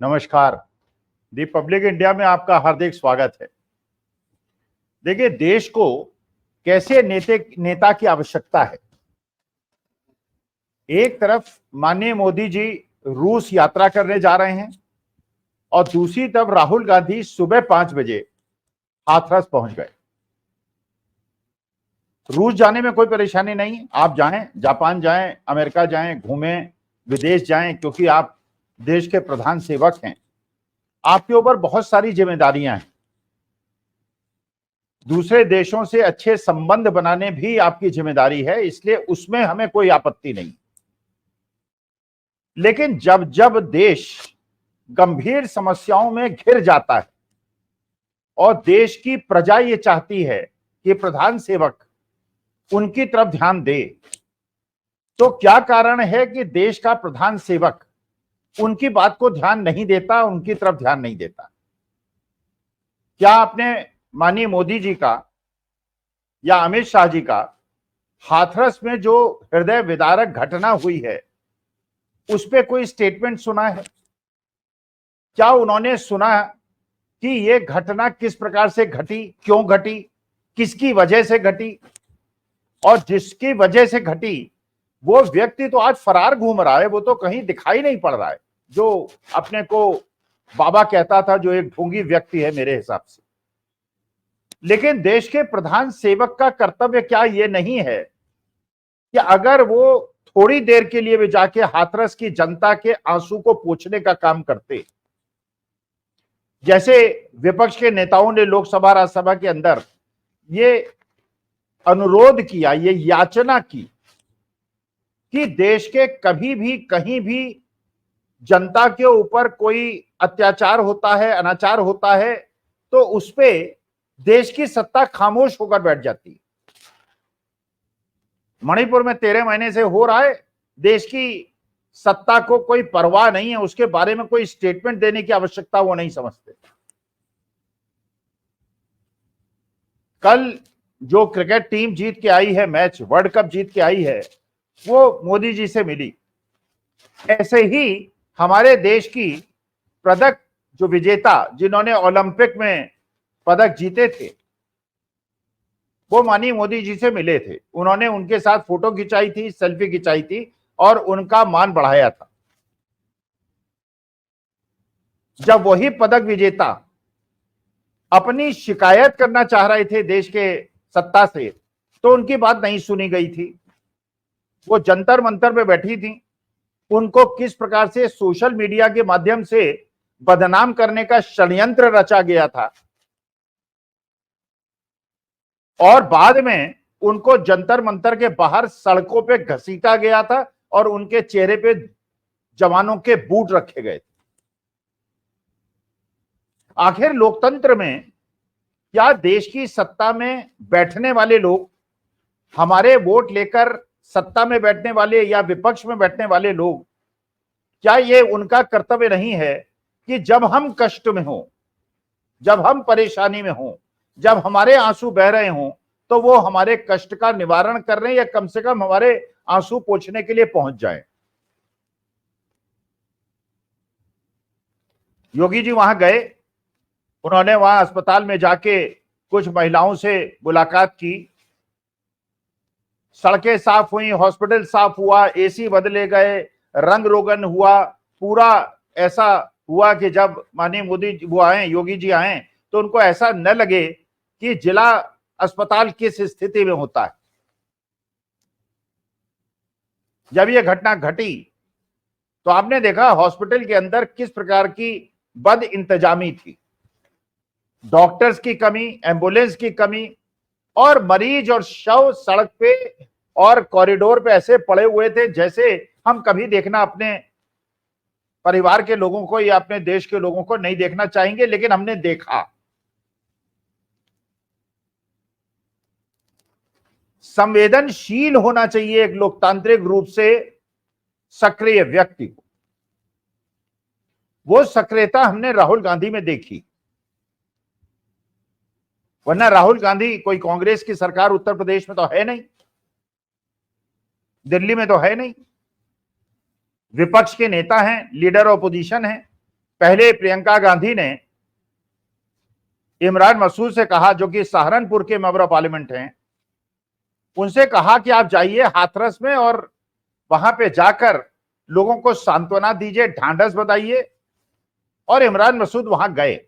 नमस्कार। Republic India में आपका हार्दिक स्वागत है। देखिए, देश को कैसे नेता की आवश्यकता है। एक तरफ माननीय मोदी जी रूस यात्रा करने जा रहे हैं और दूसरी तरफ राहुल गांधी सुबह 5 बजे हाथरस पहुंच गए। रूस जाने में कोई परेशानी नहीं, आप जाएं, जापान जाएं, अमेरिका जाएं, घूमें, विदेश जाएं, क्योंकि आप देश के प्रधान सेवक हैं। आपके ऊपर बहुत सारी जिम्मेदारियां हैं। दूसरे देशों से अच्छे संबंध बनाने भी आपकी जिम्मेदारी है, इसलिए उसमें हमें कोई आपत्ति नहीं। लेकिन जब जब देश गंभीर समस्याओं में घिर जाता है और देश की प्रजा ये चाहती है कि प्रधान सेवक उनकी तरफ ध्यान दे, तो क्या कारण है कि देश का प्रधान सेवक उनकी बात को ध्यान नहीं देता, उनकी तरफ ध्यान नहीं देता? क्या आपने माननीय मोदी जी का या अमित शाह जी का हाथरस में जो हृदय विदारक घटना हुई है उस पे कोई स्टेटमेंट सुना है? क्या उन्होंने सुना कि यह घटना किस प्रकार से घटी, क्यों घटी, किसकी वजह से घटी? और जिसकी वजह से घटी वो व्यक्ति तो आज फरार घूम रहा है, वो तो कहीं दिखाई नहीं पड़ रहा है, जो अपने को बाबा कहता था, जो एक ढोंगी व्यक्ति है मेरे हिसाब से। लेकिन देश के प्रधान सेवक का कर्तव्य क्या ये नहीं है कि अगर वो थोड़ी देर के लिए भी जाके हाथरस की जनता के आंसू को पोंछने का काम करते, जैसे विपक्ष के नेताओं ने लोकसभा राज्यसभा के अंदर ये अनुरोध किया, ये याचना की कि देश के कभी भी कहीं भी जनता के ऊपर कोई अत्याचार होता है, अनाचार होता है, तो उस पे देश की सत्ता खामोश होकर बैठ जाती है। मणिपुर में 13 महीने से हो रहा है, देश की सत्ता को कोई परवाह नहीं है, उसके बारे में कोई स्टेटमेंट देने की आवश्यकता वो नहीं समझते। कल जो क्रिकेट टीम जीत के आई है, मैच वर्ल्ड कप जीत के आई है, वो मोदी जी से मिली। ऐसे ही हमारे देश की पदक जो विजेता, जिन्होंने ओलंपिक में पदक जीते थे, वो माननीय मोदी जी से मिले थे। उन्होंने उनके साथ फोटो खिंचाई थी, सेल्फी खिंचाई थी और उनका मान बढ़ाया था। जब वही पदक विजेता अपनी शिकायत करना चाह रहे थे देश के सत्ता से, तो उनकी बात नहीं सुनी गई थी। वो जंतर मंतर पे बैठी थी। उनको किस प्रकार से सोशल मीडिया के माध्यम से बदनाम करने का षड्यंत्र रचा गया था और बाद में उनको जंतर मंतर के बाहर सड़कों पे घसीटा गया था और उनके चेहरे पे जवानों के बूट रखे गए थे। आखिर लोकतंत्र में क्या देश की सत्ता में बैठने वाले लोग, हमारे वोट लेकर सत्ता में बैठने वाले या विपक्ष में बैठने वाले लोग, क्या ये उनका कर्तव्य नहीं है कि जब हम कष्ट में हों, जब हम परेशानी में हों, जब हमारे आंसू बह रहे हों, तो वो हमारे कष्ट का निवारण करने या कम से कम हमारे आंसू पोंछने के लिए पहुंच जाएं? योगी जी वहां गए, उन्होंने वहां अस्पताल में जाके कुछ महिलाओं से मुलाकात की, सड़कें साफ हुई, हॉस्पिटल साफ हुआ, एसी बदले गए, रंग रोगन हुआ, पूरा ऐसा हुआ कि जब माननीय मोदी वो आए, योगी जी आए, तो उनको ऐसा न लगे कि जिला अस्पताल किस स्थिति में होता है। जब ये घटना घटी तो आपने देखा हॉस्पिटल के अंदर किस प्रकार की बद इंतजामी थी, डॉक्टर्स की कमी, एम्बुलेंस की कमी, और मरीज और शव सड़क पे और कॉरिडोर पे ऐसे पड़े हुए थे जैसे हम कभी देखना अपने परिवार के लोगों को या अपने देश के लोगों को नहीं देखना चाहेंगे, लेकिन हमने देखा। संवेदनशील होना चाहिए एक लोकतांत्रिक रूप से सक्रिय व्यक्ति को। वो सक्रियता हमने राहुल गांधी में देखी, वरना राहुल गांधी कोई कांग्रेस की सरकार उत्तर प्रदेश में तो है नहीं, दिल्ली में तो है नहीं, विपक्ष के नेता हैं, लीडर ऑपोजिशन हैं, पहले प्रियंका गांधी ने इमरान मसूद से कहा, जो कि सहारनपुर के मेंबर ऑफ पार्लियामेंट हैं, उनसे कहा कि आप जाइए हाथरस में और वहां पे जाकर लोगों को सांत्वना दीजिए, ढांढस बताइए। और इमरान मसूद वहां गए।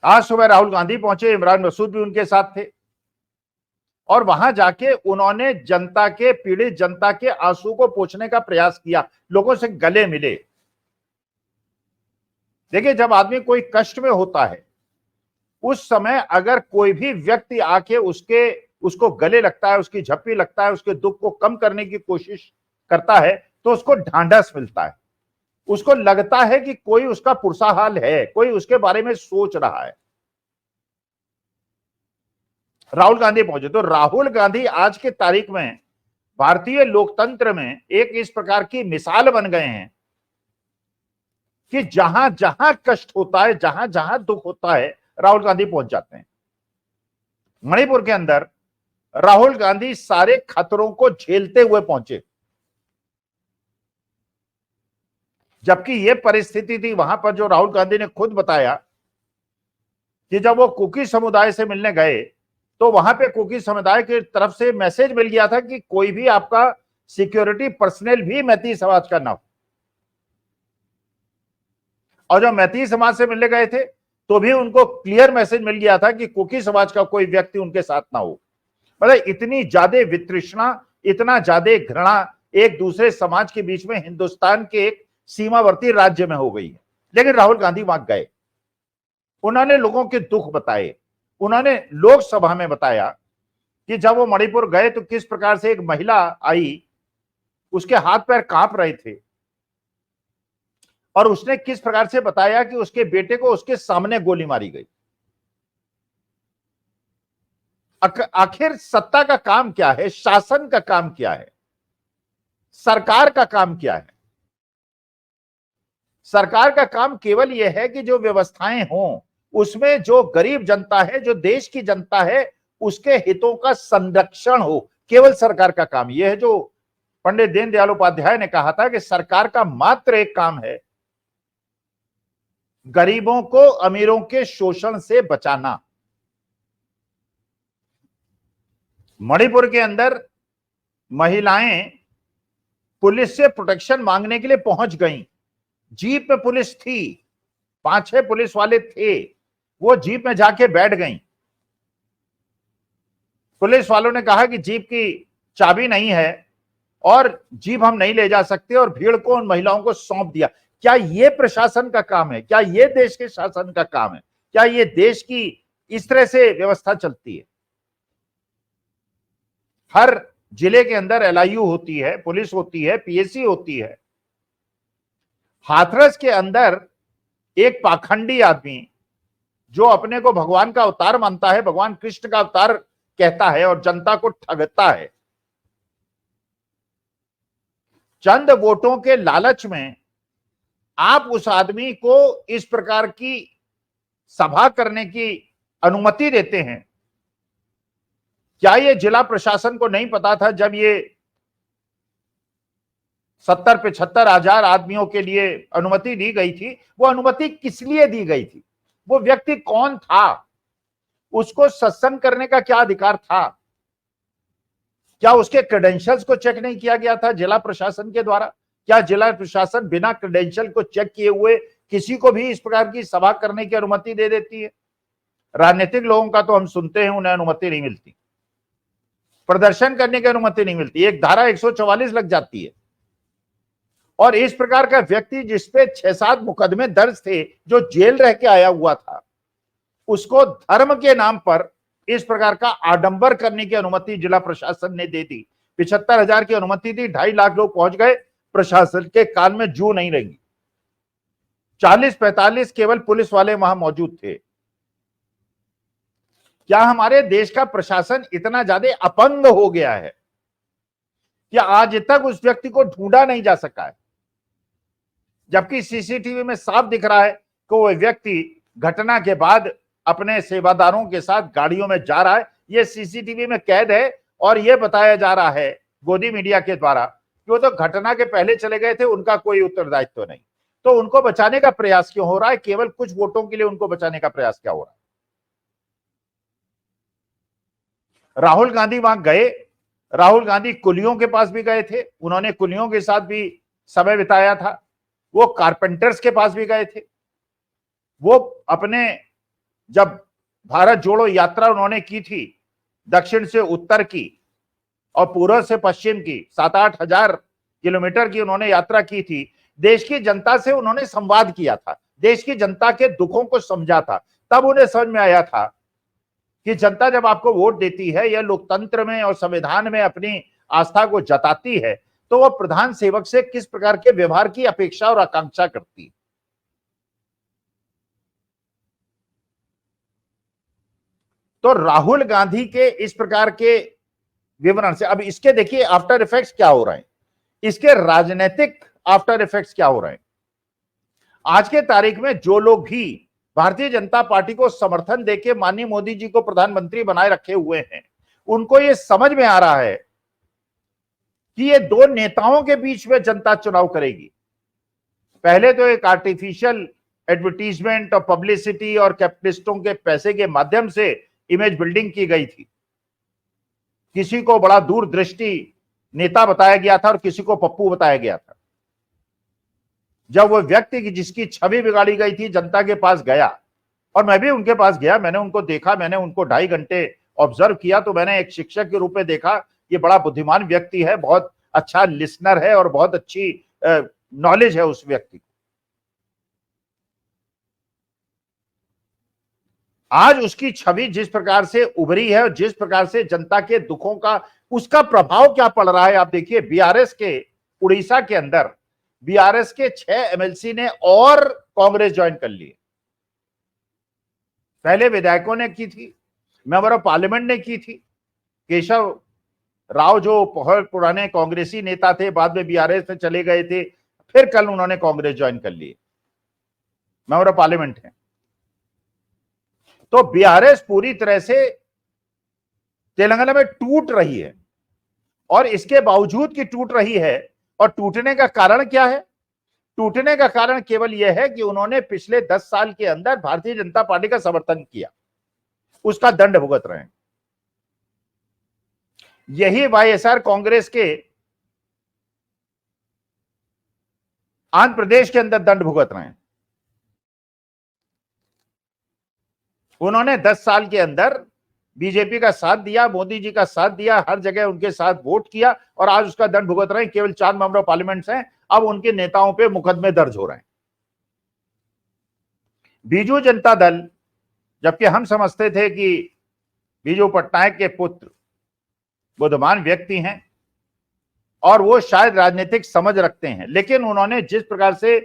आज सुबह राहुल गांधी पहुंचे, इमरान मसूद भी उनके साथ थे, और वहां जाके उन्होंने जनता के, पीड़ित जनता के आंसू को पोंछने का प्रयास किया, लोगों से गले मिले। देखिए, जब आदमी कोई कष्ट में होता है, उस समय अगर कोई भी व्यक्ति आके उसको गले लगता है, उसकी झप्पी लगता है, उसके दुख को कम करने की कोशिश करता है, तो उसको ढांढस मिलता है। उसको लगता है कि कोई उसका पुरसा हाल है, कोई उसके बारे में सोच रहा है। राहुल गांधी पहुंचे, तो राहुल गांधी आज की तारीख में भारतीय लोकतंत्र में एक इस प्रकार की मिसाल बन गए हैं कि जहां जहां कष्ट होता है, जहां जहां दुख होता है, राहुल गांधी पहुंच जाते हैं। मणिपुर के अंदर राहुल गांधी सारे खतरों को झेलते हुए पहुंचे, जबकि यह परिस्थिति थी वहां पर, जो राहुल गांधी ने खुद बताया कि जब वो कुकी समुदाय से मिलने गए, तो वहां पे कुकी समुदाय की तरफ से मैसेज मिल गया था कि कोई भी आपका सिक्योरिटी पर्सनल भी मैती समाज का ना हो। और जब मैती समाज से मिलने गए थे, तो भी उनको क्लियर मैसेज मिल गया था कि कुकी समाज का कोई व्यक्ति उनके साथ ना हो। मतलब इतनी ज्यादा वितृष्णा, इतना ज्यादा घृणा एक दूसरे समाज के बीच में हिंदुस्तान के एक सीमावर्ती राज्य में हो गई है। लेकिन राहुल गांधी वहां गए, उन्होंने लोगों के दुख बताए, उन्होंने लोकसभा में बताया कि जब वो मणिपुर गए तो किस प्रकार से एक महिला आई, उसके हाथ पैर कांप रहे थे, और उसने किस प्रकार से बताया कि उसके बेटे को उसके सामने गोली मारी गई। आखिर सत्ता का काम क्या है, शासन का काम क्या है, सरकार का काम क्या है? सरकार का काम केवल यह है कि जो व्यवस्थाएं हों, उसमें जो गरीब जनता है, जो देश की जनता है, उसके हितों का संरक्षण हो। केवल सरकार का काम यह है। जो पंडित दीनदयाल उपाध्याय ने कहा था कि सरकार का मात्र एक काम है, गरीबों को अमीरों के शोषण से बचाना। मणिपुर के अंदर महिलाएं पुलिस से प्रोटेक्शन मांगने के लिए पहुंच गईं। जीप में पुलिस थी, 5-6 पुलिस वाले थे, वो जीप में जाके बैठ गईं। पुलिस वालों ने कहा कि जीप की चाबी नहीं है और जीप हम नहीं ले जा सकते, और भीड़ को, उन महिलाओं को सौंप दिया। क्या ये प्रशासन का काम है? क्या ये देश के शासन का काम है? क्या ये देश की इस तरह से व्यवस्था चलती है? हर जिले के अंदर एलआईयू होती है, पुलिस होती है, पीएसी होती है। हाथरस के अंदर एक पाखंडी आदमी, जो अपने को भगवान का अवतार मानता है, भगवान कृष्ण का अवतार कहता है, और जनता को ठगता है, चंद वोटों के लालच में आप उस आदमी को इस प्रकार की सभा करने की अनुमति देते हैं। क्या ये जिला प्रशासन को नहीं पता था, जब ये 70-75 हजार आदमियों के लिए अनुमति दी गई थी, वो अनुमति किस लिए दी गई थी? वो व्यक्ति कौन था? उसको सत्संग करने का क्या अधिकार था? क्या उसके क्रेडेंशियल्स को चेक नहीं किया गया था जिला प्रशासन के द्वारा? क्या जिला प्रशासन बिना क्रेडेंशियल को चेक किए हुए किसी को भी इस प्रकार की सभा करने की अनुमति दे देती है? राजनीतिक लोगों का तो हम सुनते हैं, उन्हें अनुमति नहीं मिलती, प्रदर्शन करने की अनुमति नहीं मिलती, एक धारा 144 लग जाती है। और इस प्रकार का व्यक्ति, जिसपे 6-7 मुकदमे दर्ज थे, जो जेल रह के आया हुआ था, उसको धर्म के नाम पर इस प्रकार का आडंबर करने की अनुमति जिला प्रशासन ने दे दी। 75,000 की अनुमति दी, 2.5 लाख लोग पहुंच गए, प्रशासन के कान में जू नहीं रहेंगी। 40-45 केवल पुलिस वाले वहां मौजूद थे। क्या हमारे देश का प्रशासन इतना ज्यादा अपंग हो गया है कि आज तक उस व्यक्ति को ढूंढा नहीं जा सका है? जबकि सीसीटीवी में साफ दिख रहा है कि वो व्यक्ति घटना के बाद अपने सेवादारों के साथ गाड़ियों में जा रहा है। ये सीसीटीवी में कैद है, और ये बताया जा रहा है गोदी मीडिया के द्वारा कि वो तो घटना के पहले चले गए थे, उनका कोई उत्तरदायित्व नहीं। तो उनको बचाने का प्रयास क्यों हो रहा है? केवल कुछ वोटों के लिए उनको बचाने का प्रयास क्या हो रहा है? राहुल गांधी वहां गए, राहुल गांधी कुलियों के पास भी गए थे, उन्होंने कुलियों के साथ भी समय बिताया था, वो कारपेंटर्स के पास भी गए थे, वो अपने जब भारत जोड़ो यात्रा उन्होंने की थी, दक्षिण से उत्तर की और पूर्व से पश्चिम की 7-8 हजार किलोमीटर की उन्होंने यात्रा की थी, देश की जनता से उन्होंने संवाद किया था, देश की जनता के दुखों को समझा था, तब उन्हें समझ में आया था कि जनता जब आपको वोट देती है या लोकतंत्र में और संविधान में अपनी आस्था को जताती है, तो वह प्रधान सेवक से किस प्रकार के व्यवहार की अपेक्षा और आकांक्षा करती है। तो राहुल गांधी के इस प्रकार के विवरण से अब इसके देखिए आफ्टर इफेक्ट्स क्या हो रहे हैं, इसके राजनीतिक आफ्टर इफेक्ट्स क्या हो रहे हैं। आज के तारीख में जो लोग भी भारतीय जनता पार्टी को समर्थन देके माननीय मोदी जी को प्रधानमंत्री बनाए रखे हुए हैं, उनको यह समझ में आ रहा है कि ये दो नेताओं के बीच में जनता चुनाव करेगी। पहले तो एक आर्टिफिशियल एडवर्टीजमेंट और पब्लिसिटी और कैपिटलिस्टों के पैसे के माध्यम से इमेज बिल्डिंग की गई थी, किसी को बड़ा दूरदृष्टि नेता बताया गया था और किसी को पप्पू बताया गया था। जब वो व्यक्ति की जिसकी छवि बिगाड़ी गई थी जनता के पास गया, और मैं भी उनके पास गया, मैंने उनको देखा, मैंने उनको 2.5 घंटे ऑब्जर्व किया, तो मैंने एक शिक्षक के रूप में देखा ये बड़ा बुद्धिमान व्यक्ति है, बहुत अच्छा लिसनर है और बहुत अच्छी नॉलेज है उस व्यक्ति को। आज उसकी छवि जिस प्रकार से उभरी है और जिस प्रकार से जनता के दुखों का उसका प्रभाव क्या पड़ रहा है, आप देखिए बीआरएस के उड़ीसा के अंदर बीआरएस के 6 एमएलसी ने और कांग्रेस ज्वाइन कर लिए। पहले विधायकों ने की थी, मेंबर ऑफ पार्लियामेंट ने की थी, केशव राव जो बहुत पुराने कांग्रेसी नेता थे, बाद में बीआरएस में चले गए थे, फिर कल उन्होंने कांग्रेस ज्वाइन कर लिए, मेंबर ऑफ पार्लियामेंट है। तो बीआरएस पूरी तरह से तेलंगाना में टूट रही है, और इसके बावजूद कि टूट रही है, और टूटने का कारण क्या है? टूटने का कारण केवल यह है कि उन्होंने पिछले 10 साल के अंदर भारतीय जनता पार्टी का समर्थन किया, उसका दंड भुगत रहे हैं। यही वाईएसआर कांग्रेस के आंध्र प्रदेश के अंदर दंड भुगत रहे हैं। उन्होंने 10 साल के अंदर बीजेपी का साथ दिया, मोदी जी का साथ दिया, हर जगह उनके साथ वोट किया, और आज उसका दंड भुगत रहे हैं। केवल 4 मेंबर ऑफ पार्लियामेंट हैं, अब उनके नेताओं पे मुकदमे दर्ज हो रहे हैं। बीजू जनता दल, जबकि हम समझते थे कि बीजू पटनायक के पुत्र बुद्धिमान व्यक्ति हैं और वो शायद राजनीतिक समझ रखते हैं, लेकिन उन्होंने जिस प्रकार से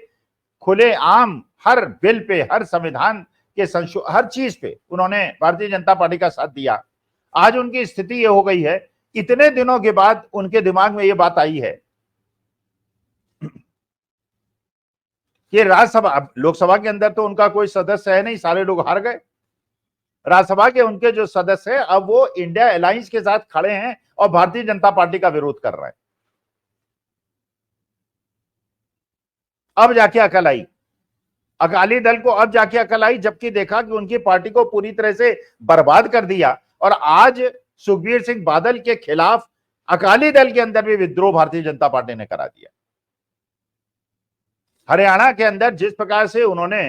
खुलेआम हर बिल पे, हर संविधान के हर चीज पे उन्होंने भारतीय जनता पार्टी का साथ दिया, आज उनकी स्थिति ये हो गई है, इतने दिनों के बाद उनके दिमाग में ये बात आई है कि राज्यसभा, लोकसभा के अंदर तो उनका कोई सदस्य है नहीं, सारे लोग हार गए। राज्यसभा के उनके जो सदस्य हैं, अब वो इंडिया अलायंस के साथ खड़े हैं और भारतीय जनता पार्टी का विरोध कर रहे हैं। अब जाके अकल आई, अकाली दल को अब जाके अकल आई, जबकि देखा कि उनकी पार्टी को पूरी तरह से बर्बाद कर दिया, और आज सुखबीर सिंह बादल के खिलाफ अकाली दल के अंदर भी विद्रोह भारतीय जनता पार्टी ने करा दिया। हरियाणा के अंदर जिस प्रकार से उन्होंने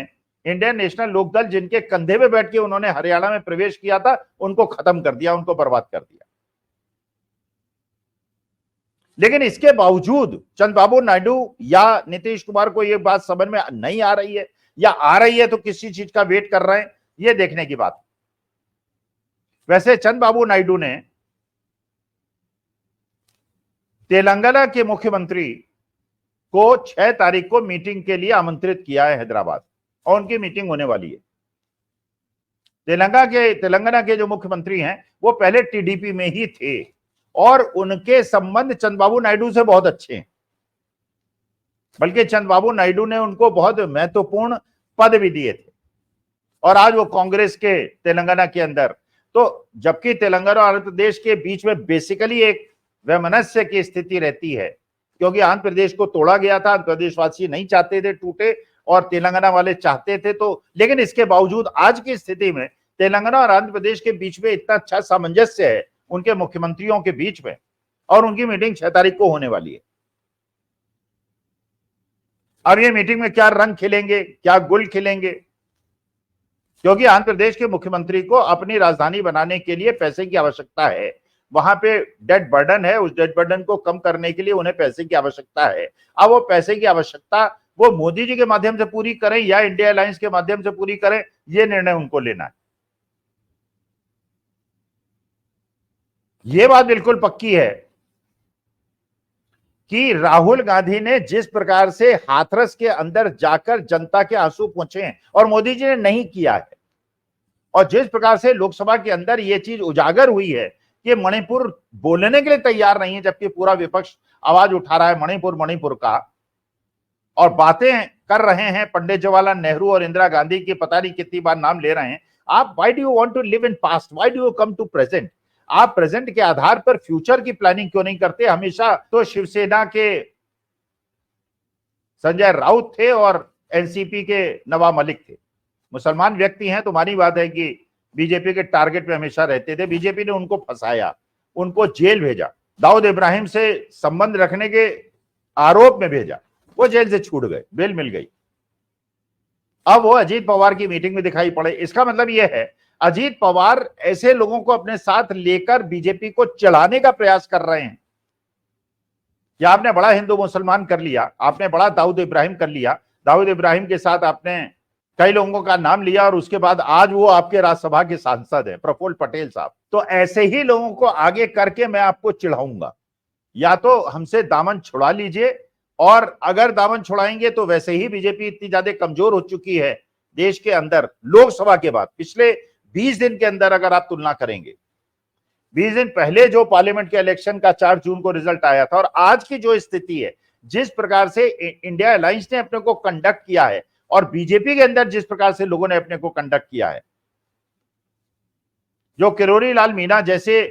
इंडियन नेशनल लोकदल, जिनके कंधे पे बैठ के उन्होंने हरियाणा में प्रवेश किया था, उनको खत्म कर दिया, उनको बर्बाद कर दिया। लेकिन इसके बावजूद चंद्रबाबू नायडू या नीतीश कुमार को यह बात समझ में नहीं आ रही है, या आ रही है तो किसी चीज का वेट कर रहे हैं, यह देखने की बात। वैसे चंद्रबाबू नायडू ने तेलंगाना के मुख्यमंत्री को 6 तारीख को मीटिंग के लिए आमंत्रित किया है हैदराबाद, और उनकी मीटिंग होने वाली है। तेलंगाना के जो मुख्यमंत्री हैं वो पहले टीडीपी में ही थे, और उनके संबंध चंद्रबाबू नायडू से बहुत अच्छे हैं, बल्कि चंद्रबाबू नायडू ने उनको बहुत महत्वपूर्ण पद भी दिए थे। और आज वो कांग्रेस के तेलंगाना के अंदर, तो जबकि तेलंगाना और आंध्र प्रदेश के बीच में बेसिकली एक वैमनस्य की स्थिति रहती है, क्योंकि आंध्र प्रदेश को तोड़ा गया था, आंध्र प्रदेशवासी नहीं चाहते थे टूटे और तेलंगाना वाले चाहते थे। तो लेकिन इसके बावजूद आज की स्थिति में तेलंगाना और आंध्र प्रदेश के बीच में इतना अच्छा सामंजस्य है उनके मुख्यमंत्रियों के बीच में, और उनकी मीटिंग 6 तारीख को होने वाली है। और ये मीटिंग में क्या रंग खिलेंगे, क्या गुल खिलेंगे, क्योंकि आंध्र प्रदेश के मुख्यमंत्री को अपनी राजधानी बनाने के लिए पैसे की आवश्यकता है। वहां पे डेट बर्डन है, उस डेट बर्डन को कम करने के लिए उन्हें पैसे की आवश्यकता है। अब वो पैसे की आवश्यकता वो मोदी जी के माध्यम से पूरी करें या इंडिया अलायंस के माध्यम से पूरी करें, ये निर्णय उनको लेना है। ये बात बिल्कुल पक्की है कि राहुल गांधी ने जिस प्रकार से हाथरस के अंदर जाकर जनता के आंसू पोंछे और मोदी जी ने नहीं किया है, और जिस प्रकार से लोकसभा के अंदर यह चीज उजागर हुई है कि मणिपुर बोलने के लिए तैयार नहीं है, जबकि पूरा विपक्ष आवाज उठा रहा है मणिपुर का, और बातें कर रहे हैं पंडित जवाहरलाल नेहरू और इंदिरा गांधी की, पता नहीं कितनी बार नाम ले रहे हैं। आप why do you want to live in past, why do you come to present? आप प्रेजेंट के आधार पर फ्यूचर की प्लानिंग क्यों नहीं करते? हमेशा तो शिवसेना के संजय राउत थे और एनसीपी के नवाब मलिक थे। मुसलमान व्यक्ति हैं तो मानी बात है कि बीजेपी के टारगेट में हमेशा रहते थे। बीजेपी ने उनको फंसाया, उनको जेल भेजा, दाऊद इब्राहिम से संबंध रखने के आरोप में भेजा, वो जेल से छूट गए, बेल मिल गई। अब वो अजीत पवार की मीटिंग में दिखाई पड़े। इसका मतलब यह है अजीत पवार ऐसे लोगों को अपने साथ लेकर बीजेपी को चढ़ाने का प्रयास कर रहे हैं कि आपने बड़ा हिंदू मुसलमान कर लिया, आपने बड़ा दाऊद इब्राहिम कर लिया, दाऊद इब्राहिम के साथ आपने कई लोगों का नाम लिया और उसके बाद आज वो आपके राज्यसभा के सांसद हैं, प्रफुल्ल पटेल साहब। तो ऐसे ही लोगों को आगे करके मैं आपको चिढ़ाऊंगा। या तो हमसे दामन छुड़ा लीजिए, और अगर दामन छुड़ाएंगे तो वैसे ही बीजेपी इतनी ज्यादा कमजोर हो चुकी है देश के अंदर। लोकसभा के बाद पिछले 20 दिन के अंदर अगर आप तुलना करेंगे, 20 दिन पहले जो पार्लियामेंट के इलेक्शन का 4 जून को रिजल्ट आया था और आज की जो स्थिति है, जिस प्रकार से इंडिया अलायंस ने अपने को कंडक्ट किया है और बीजेपी के अंदर जिस प्रकार से लोगों ने अपने को कंडक्ट किया है, जो किरोड़ी लाल मीणा जैसे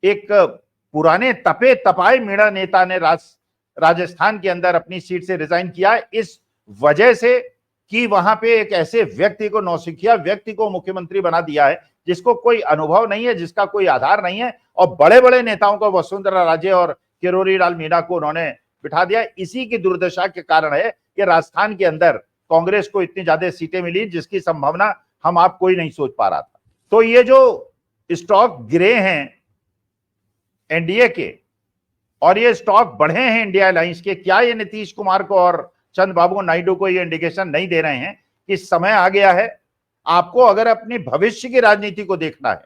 एक पुराने तपे तपाए मीणा नेता ने राजस्थान के अंदर अपनी सीट से रिजाइन किया, इस वजह से कि वहां पे एक ऐसे व्यक्ति को, नौसिखिया व्यक्ति को मुख्यमंत्री बना दिया है जिसको कोई अनुभव नहीं है, जिसका कोई आधार नहीं है, और बड़े बड़े नेताओं को, वसुंधरा राजे और किरोड़ी लाल मीणा को उन्होंने बिठा दिया। इसी की दुर्दशा के कारण है कि राजस्थान के अंदर कांग्रेस को इतनी ज्यादा सीटें मिली जिसकी संभावना हम आप कोई नहीं सोच पा रहा था। तो ये जो स्टॉक गिरे हैं एनडीए के और ये स्टॉक बढ़े हैं इंडिया अलायंस के, क्या ये नीतीश कुमार को और चंद्रबाबू नायडू को ये इंडिकेशन नहीं दे रहे हैं कि समय आ गया है? आपको अगर अपनी भविष्य की राजनीति को देखना है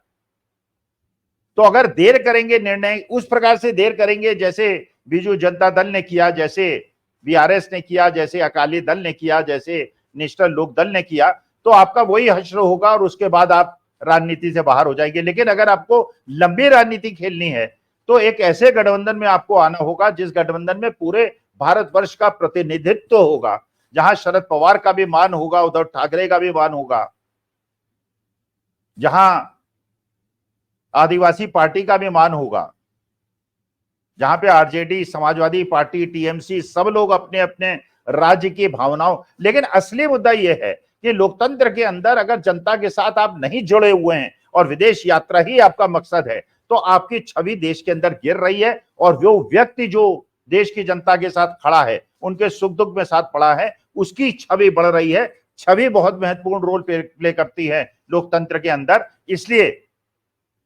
तो अगर देर करेंगे निर्णय, उस प्रकार से देर करेंगे जैसे बीजू जनता दल ने किया, जैसे बीआरएस ने किया, जैसे अकाली दल ने किया, जैसे नेशनल लोक दल ने किया, तो आपका वही हश्र होगा और उसके बाद आप राजनीति से बाहर हो जाएंगे। लेकिन अगर आपको लंबी राजनीति खेलनी है तो एक ऐसे गठबंधन में आपको आना होगा जिस गठबंधन में पूरे भारतवर्ष का प्रतिनिधित्व होगा, जहां शरद पवार का भी मान होगा, उद्धव ठाकरे का भी मान होगा, जहां आदिवासी पार्टी का भी मान होगा, जहां पे आरजेडी, समाजवादी पार्टी, टीएमसी, सब लोग अपने अपने राज्य की भावनाओं। लेकिन असली मुद्दा यह है कि लोकतंत्र के अंदर अगर जनता के साथ आप नहीं जुड़े हुए हैं और विदेश यात्रा ही आपका मकसद है तो आपकी छवि देश के अंदर गिर रही है, और वो व्यक्ति जो देश की जनता के साथ खड़ा है, उनके सुख दुख में साथ पड़ा है, उसकी छवि बढ़ रही है। छवि बहुत महत्वपूर्ण रोल प्ले करती है लोकतंत्र के अंदर। इसलिए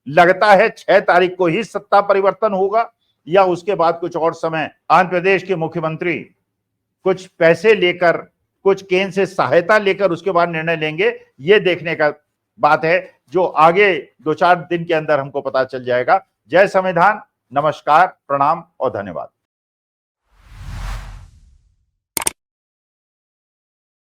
लगता है 6 तारीख को ही सत्ता परिवर्तन होगा या उसके बाद कुछ और समय आंध्र प्रदेश के मुख्यमंत्री कुछ पैसे लेकर, कुछ केंद्र से सहायता लेकर उसके बाद निर्णय लेंगे। ये देखने का बात है जो आगे 2-4 दिन के अंदर हमको पता चल जाएगा। जय संविधान, नमस्कार, प्रणाम और धन्यवाद।